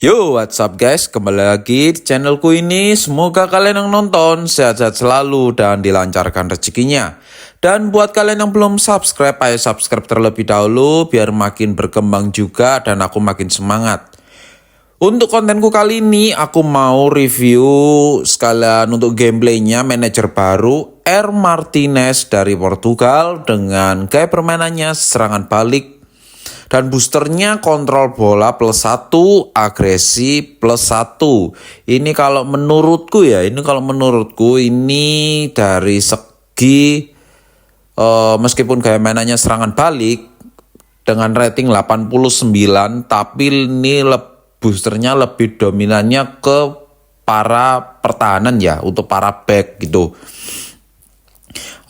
Yo, what's up guys? Kembali lagi di channelku ini. Semoga kalian yang nonton sehat-sehat selalu dan dilancarkan rezekinya. Dan buat kalian yang belum subscribe, ayo subscribe terlebih dahulu biar makin berkembang juga dan aku makin semangat. Untuk kontenku kali ini aku mau review sekalian untuk gameplaynya manajer baru R. Martinez dari Portugal dengan gaya permainannya serangan balik dan boosternya kontrol bola +1, agresi +1. Ini kalau menurutku ini dari segi meskipun gaya mainannya serangan balik dengan rating 89, tapi ini boosternya lebih dominannya ke para pertahanan ya, untuk para back gitu.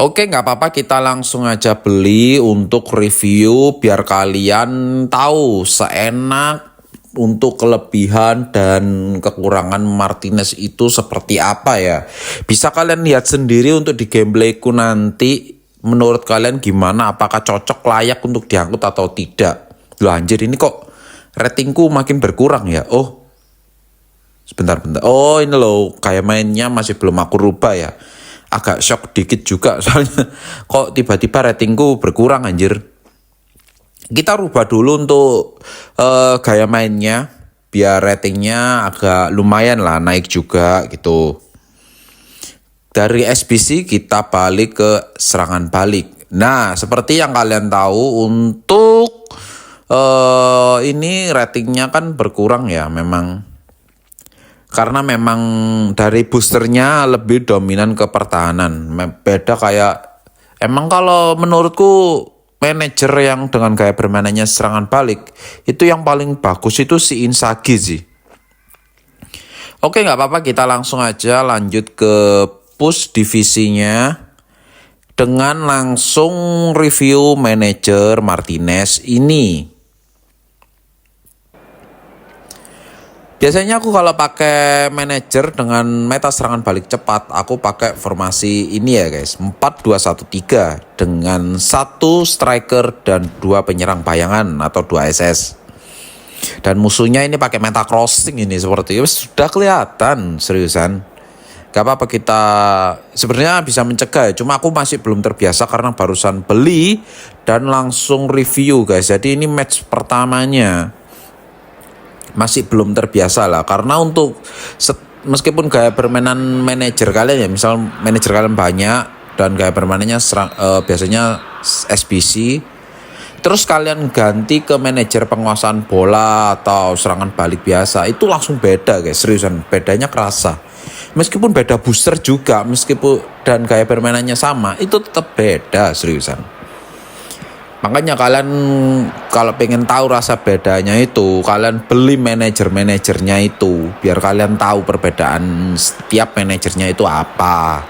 Oke, nggak apa-apa, kita langsung aja beli untuk review biar kalian tahu seenak untuk kelebihan dan kekurangan Martinez itu seperti apa ya. Bisa kalian lihat sendiri untuk di gameplayku nanti. Menurut kalian gimana? Apakah cocok, layak untuk diangkut atau tidak? Loh anjir, ini kok ratingku makin berkurang ya? Oh, sebentar. Oh ini loh, kayak mainnya masih belum aku rubah ya. Agak shock dikit juga soalnya kok tiba-tiba ratingku berkurang anjir. Kita rubah dulu untuk gaya mainnya biar ratingnya agak lumayan lah naik juga gitu. Dari SBC kita balik ke serangan balik. Nah, seperti yang kalian tahu untuk ini ratingnya kan berkurang ya memang. Karena memang dari boosternya lebih dominan ke pertahanan. Beda kayak, emang kalau menurutku manajer yang dengan gaya permainannya serangan balik, itu yang paling bagus itu si Inzaghi sih. Oke, nggak apa-apa, kita langsung aja lanjut ke push divisinya. Dengan langsung review manajer Martinez ini. Biasanya aku kalau pakai manajer dengan meta serangan balik cepat, aku pakai formasi ini ya guys, 4-2-1-3 dengan 1 striker dan 2 penyerang bayangan atau 2 SS. Dan musuhnya ini pakai meta crossing ini seperti itu, sudah kelihatan seriusan. Gak apa-apa, kita sebenarnya bisa mencegah ya, cuma aku masih belum terbiasa karena barusan beli dan langsung review guys. Jadi ini match pertamanya. Masih belum terbiasa lah, karena untuk meskipun gaya permainan manajer kalian ya, misal manajer kalian banyak dan gaya permainannya biasanya SBC, terus kalian ganti ke manajer penguasaan bola atau serangan balik biasa, itu langsung beda guys, seriusan bedanya kerasa. Meskipun beda booster juga, meskipun dan gaya permainannya sama, itu tetap beda seriusan. Makanya kalian kalau pengen tahu rasa bedanya itu, kalian beli manajernya itu biar kalian tahu perbedaan setiap manajernya itu apa.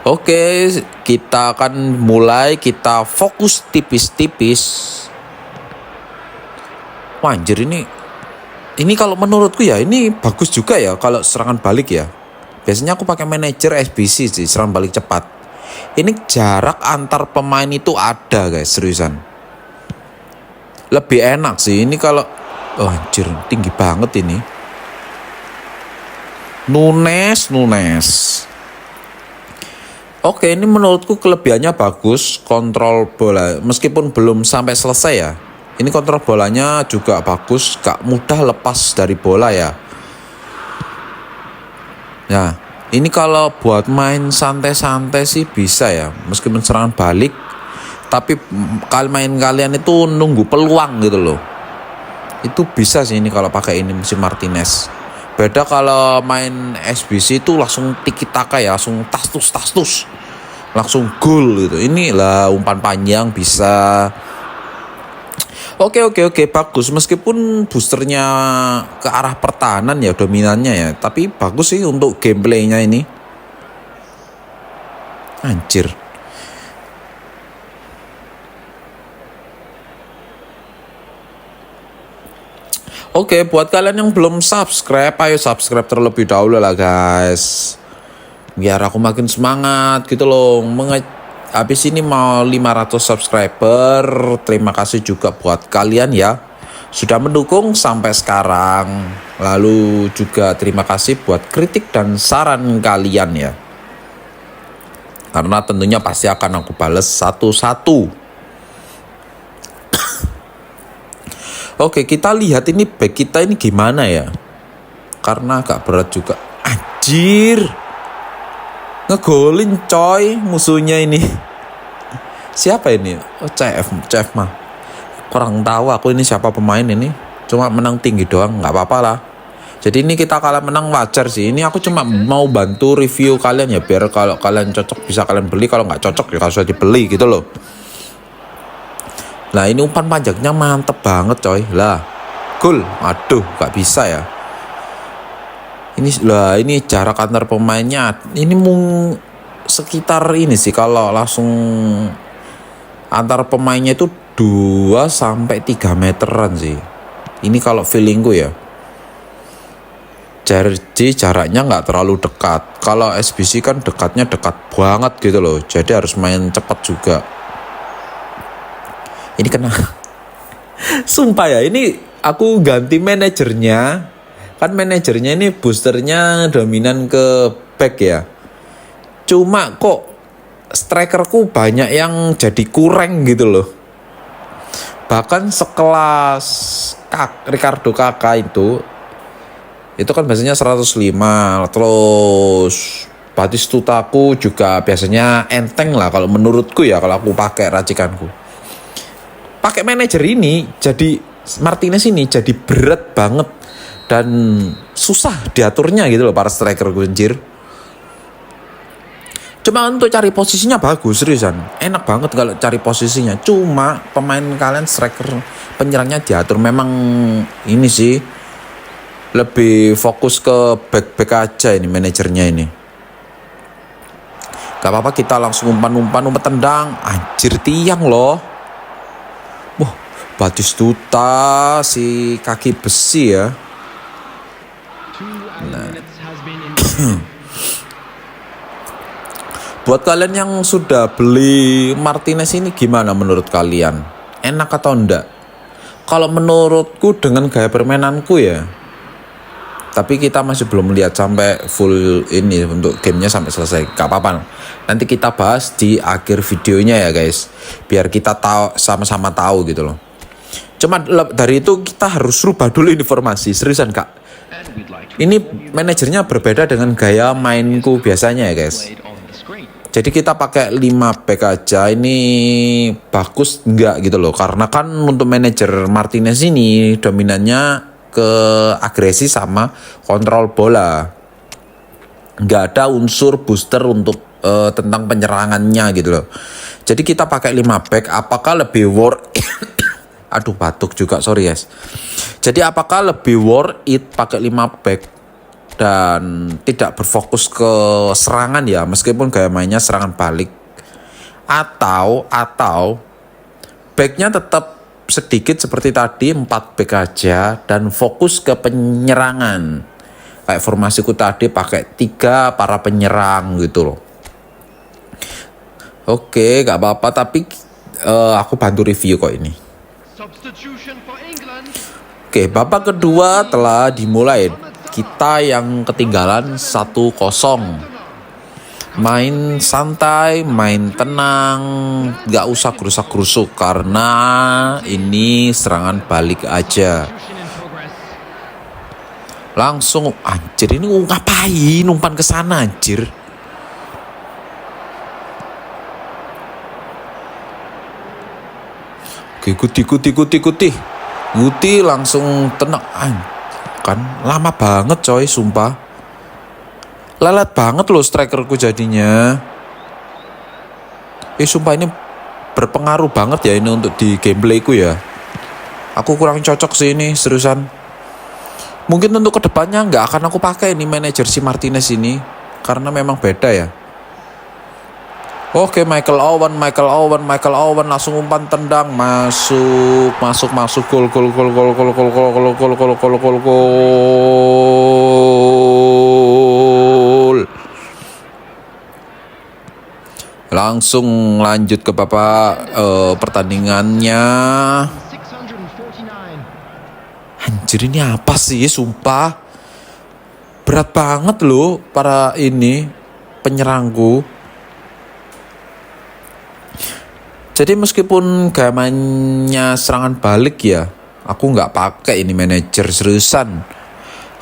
Oke, kita akan mulai, kita fokus tipis-tipis. Wah, anjir, ini kalau menurutku ya ini bagus juga ya kalau serangan balik ya. Biasanya aku pakai manajer SBC sih, serangan balik cepat. Ini jarak antar pemain itu ada guys, seriusan. Lebih enak sih ini kalau, oh anjir, tinggi banget ini. Nunes. Oke, ini menurutku kelebihannya bagus, kontrol bola. Meskipun belum sampai selesai ya. Ini kontrol bolanya juga bagus, gak mudah lepas dari bola ya. Nah, ini kalau buat main santai-santai sih bisa ya, meskipun serangan balik, tapi main kalian itu nunggu peluang gitu loh. Itu bisa sih ini kalau pakai ini si Martinez. Beda kalau main SBC itu langsung tiki taka ya, langsung tastus, langsung gol gitu. Ini lah umpan panjang bisa. Oke, bagus. Meskipun boosternya ke arah pertahanan ya, dominannya ya, tapi bagus sih untuk gameplaynya ini. Anjir. Oke, buat kalian yang belum subscribe, ayo subscribe terlebih dahulu lah guys. Biar aku makin semangat gitu loh. Habis ini mau 500 subscriber. Terima kasih juga buat kalian ya. sudah mendukung sampai sekarang. Lalu juga terima kasih buat kritik dan saran kalian ya. Karena tentunya pasti akan aku bales satu-satu. Oke, kita lihat ini back kita ini gimana ya. Karena agak berat juga. Anjir. Ngegolin coy musuhnya ini. Siapa ini? Oh, CF mah. Kurang tahu aku ini siapa pemain ini. Cuma menang tinggi doang, nggak apa-apa lah. Jadi ini kita kalah menang wajar sih. Ini aku cuma mau bantu review kalian ya, biar kalau kalian cocok bisa kalian beli, kalau nggak cocok ya harus dibeli gitu loh. Nah ini umpan panjangnya mantep banget coy. Lah, gol. Aduh, nggak bisa ya. Ini jarak antar pemainnya. Ini sekitar ini sih, kalau langsung antar pemainnya itu 2-3 meteran sih. Ini kalau feelingku ya. Jadi jaraknya nggak terlalu dekat. Kalau SBC kan dekat banget gitu loh. Jadi harus main cepat juga. Ini kena. Sumpah ya, ini aku ganti manajernya. Kan manajernya ini boosternya dominan ke back ya. Cuma kok strikerku banyak yang jadi kurang gitu loh. Bahkan sekelas Ricardo Kakak itu kan biasanya 105, terus Batistutaku juga biasanya enteng lah kalau menurutku ya, kalau aku pakai racikanku. Pakai manajer ini jadi Martinez ini jadi berat banget dan susah diaturnya gitu loh para striker anjir. Cuma untuk cari posisinya bagus, seriusan. Enak banget kalau cari posisinya. Cuma pemain kalian striker penyerangnya diatur memang ini sih. Lebih fokus ke back aja ini manajernya ini. Gak apa-apa, kita langsung umpan tendang. Anjir, tiang loh. Wah, Batistuta si kaki besi ya. Nah. Buat kalian yang sudah beli Martinez ini gimana menurut kalian? Enak atau enggak? Kalau menurutku dengan gaya permainanku ya. Tapi kita masih belum lihat sampai full ini untuk gamenya sampai selesai. Gak apa-apa. Nanti kita bahas di akhir videonya ya guys. Biar kita tahu, sama-sama tahu gitu loh. Cuma dari itu kita harus rubah dulu informasi. Seriusan kak. Ini manajernya berbeda dengan gaya mainku biasanya ya guys. Jadi kita pakai 5 back aja. Ini bagus enggak gitu loh. Karena kan untuk manajer Martinez ini dominannya ke agresi sama kontrol bola. Nggak ada unsur booster untuk tentang penyerangannya gitu loh. Jadi kita pakai 5 back. Apakah lebih worth aduh batuk juga, sorry guys. Jadi apakah lebih worth it pakai 5 back dan tidak berfokus ke serangan ya, meskipun gaya mainnya serangan balik, atau backnya tetap sedikit seperti tadi 4 back aja dan fokus ke penyerangan kayak formasiku tadi, pakai 3 para penyerang gitu loh. Oke, gak apa-apa, tapi aku bantu review kok ini. Oke, babak kedua telah dimulai. Kita yang ketinggalan 1-0. Main santai, main tenang, gak usah gerusak-gerusuk karena ini serangan balik aja. Langsung anjir, ini ngapain umpan ke sana anjir. Oke, ikuti. Guti langsung tenang. Kan lama banget coy, sumpah. Lelet banget loh strikerku jadinya. Sumpah ini berpengaruh banget ya ini untuk di gameplayku ya. Aku kurang cocok sih ini, seriusan. Mungkin untuk kedepannya nggak akan aku pakai ini manajer si Martinez ini, karena memang beda ya. Oke, Michael Owen langsung umpan tendang, masuk, gol. Langsung lanjut ke babak pertandingannya. Anjir, ini apa sih, sumpah. Berat banget loh para ini penyerangku. Jadi meskipun gamanya serangan balik ya, aku nggak pakai ini manajer seriusan.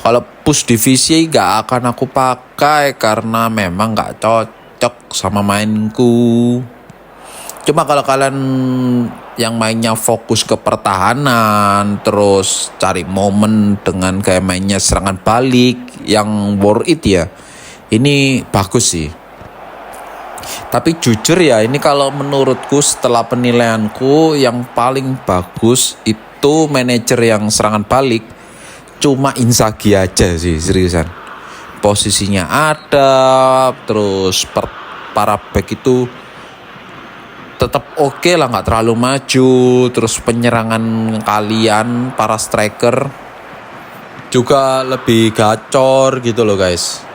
Kalau push divisi nggak akan aku pakai karena memang nggak cocok sama mainku. Cuma kalau kalian yang mainnya fokus ke pertahanan, terus cari momen dengan kayak mainnya serangan balik yang worth it ya, ini bagus sih. Tapi jujur ya, ini kalau menurutku setelah penilaianku yang paling bagus itu manajer yang serangan balik cuma Inzaghi aja sih, seriusan. Posisinya ada, terus para back itu tetap oke lah, nggak terlalu maju. Terus penyerangan kalian para striker juga lebih gacor gitu loh guys.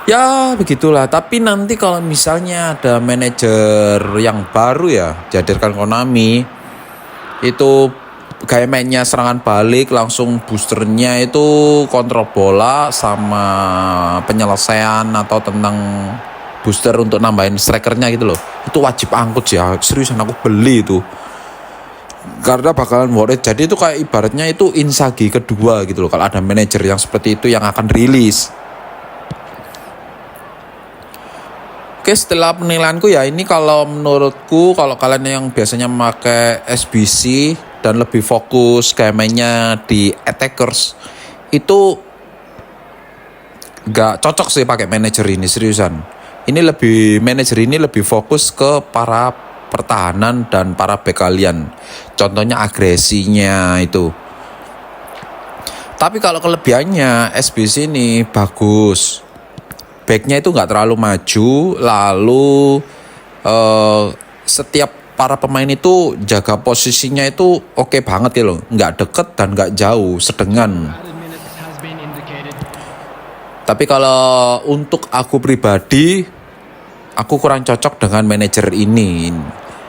Ya begitulah. Tapi nanti kalau misalnya ada manajer yang baru ya, dihadirkan Konami, itu kayak mainnya serangan balik, langsung boosternya itu kontrol bola sama penyelesaian atau tentang booster untuk nambahin strikernya gitu loh. Itu wajib angkut sih ya, seriusan aku beli itu. Karena bakalan worth it. Jadi itu kayak ibaratnya itu Inzaghi kedua gitu loh. Kalau ada manajer yang seperti itu yang akan rilis. Oke, setelah penilaianku ya, ini kalau menurutku, kalau kalian yang biasanya memakai SBC dan lebih fokus kayak mainnya di attackers, itu gak cocok sih pakai manajer ini, seriusan. Manajer ini lebih fokus ke para pertahanan dan para back kalian. Contohnya agresinya itu. Tapi kalau kelebihannya SBC ini bagus. Backnya itu nggak terlalu maju, lalu setiap para pemain itu jaga posisinya itu oke banget ya loh, nggak deket dan nggak jauh, sedengan. Tapi kalau untuk aku pribadi, aku kurang cocok dengan manajer ini.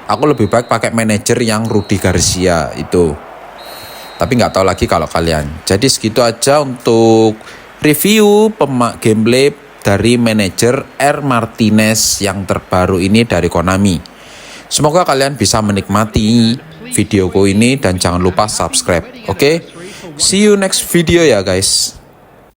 Aku lebih baik pakai manajer yang Rudi Garcia itu. Tapi nggak tahu lagi kalau kalian. Jadi segitu aja untuk review gameplay dari manajer R. Martinez yang terbaru ini dari Konami. Semoga kalian bisa menikmati videoku ini dan jangan lupa subscribe. Oke? See you next video ya guys.